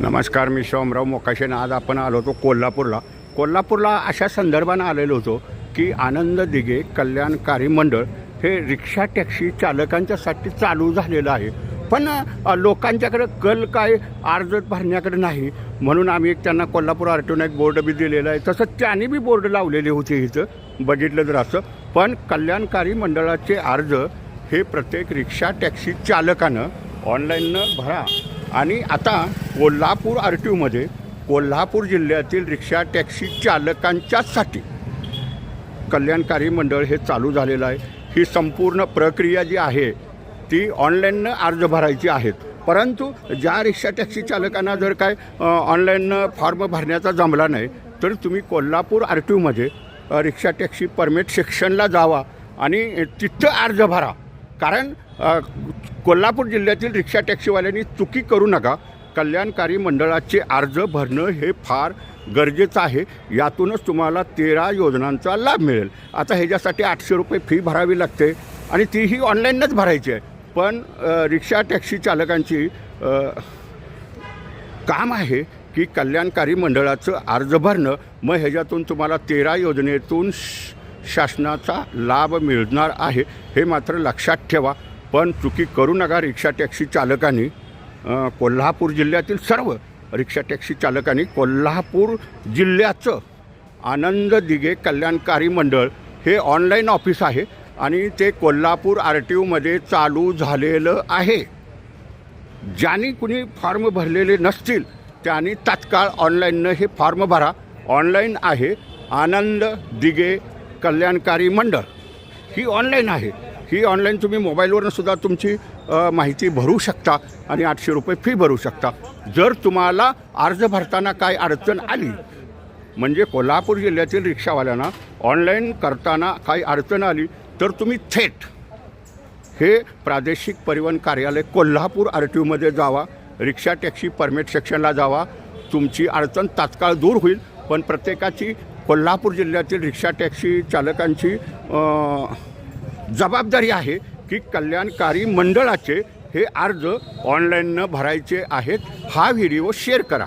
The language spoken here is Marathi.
नमस्कार, मी सोमराव मोकाशेन. आज आपण आलो होतो कोल्हापूरला अशा संदर्भानं आलेलो होतो की आनंद दिघे कल्याणकारी मंडळ हे रिक्षा टॅक्सी चालकांच्यासाठी चालू झालेलं आहे. पण लोकांच्याकडे कल काय अर्ज भरण्याकडे नाही, म्हणून आम्ही त्यांना कोल्हापूर आरटीओनं एक बोर्ड बी दिलेलं आहे. तसंच त्यांनी बी बोर्ड लावलेले होते इथं बघितलं जर असं. पण कल्याणकारी मंडळाचे अर्ज हे प्रत्येक रिक्षा टॅक्सी चालकानं ऑनलाईननं भरा. आणि आता कोल्हापूर आरटीओमध्ये कोल्हापूर जिल्ह्यातील रिक्षा टॅक्सी चालकांच्यासाठी कल्याणकारी मंडळ हे चालू झालेलं आहे. ही संपूर्ण प्रक्रिया जी आहे ती ऑनलाईननं अर्ज भरायची आहेत. परंतु ज्या रिक्षा टॅक्सी चालकांना जर काय ऑनलाईननं फॉर्म भरण्याचा जमला नाही तर तुम्ही कोल्हापूर आरटीओमध्ये रिक्षा टॅक्सी परमिट सेक्शनला जावा आणि तिथं अर्ज भरा. कारण कोल्हापूर जिल्ह्यातील रिक्षा टॅक्सीवाल्यांनी चुकी करू नका. कल्याणकारी मंडळाचे अर्ज भरणं हे फार गरजेचं आहे. यातूनच तुम्हाला 13 योजनांचा लाभ मिळेल. आता ह्याच्यासाठी 800 रुपये फी भरावी लागते आणि तीही ऑनलाईनच भरायची आहे. पण रिक्षा टॅक्सी चालकांची काम आहे की कल्याणकारी मंडळाचं अर्ज भरणं. मग ह्याच्यातून तुम्हाला 13 योजनेतून शासनाचा लाभ मिळणार आहे, हे मात्र लक्षात ठेवा. पण चुकी करू नका. रिक्षा टॅक्सी चालकांनी कोल्हापूर जिल्ह्यातील सर्व रिक्षा टॅक्सी चालकांनी कोल्हापूर जिल्ह्याचं आनंद दिघे कल्याणकारी मंडळ हे ऑनलाईन ऑफिस आहे आणि ते कोल्हापूर आरटीओमध्ये चालू झालेलं आहे. ज्यांनी कुणी फॉर्म भरलेले नसतील त्यांनी तात्काळ ऑनलाईननं हे फॉर्म भरा. ऑनलाईन आहे. आनंद दिघे कल्याणकारी मंडळ ही ऑनलाईन आहे. ही ऑनलाईन तुम्ही मोबाईलवरून सुद्धा तुमची माहिती भरू शकता आणि 800 रुपये फी भरू शकता. जर तुम्हाला अर्ज भरताना काय अडचण आली, म्हणजे कोल्हापूर जिल्ह्यातील रिक्षावाल्यांना ऑनलाईन करताना काही अडचण आली, तर तुम्ही थेट हे प्रादेशिक परिवहन कार्यालय कोल्हापूर आरटीओमध्ये जावा, रिक्षा टॅक्सी परमिट सेक्शनला जावा. तुमची अडचण तात्काळ दूर होईल. पण प्रत्येकाची कोल्हापूर जिल्ह्यातील रिक्षा टॅक्सी चालकांची जबाबदारी आहे की कल्याणकारी मंडळाचे हे अर्ज ऑनलाईननं भरायचे आहेत. हा व्हिडिओ शेअर करा.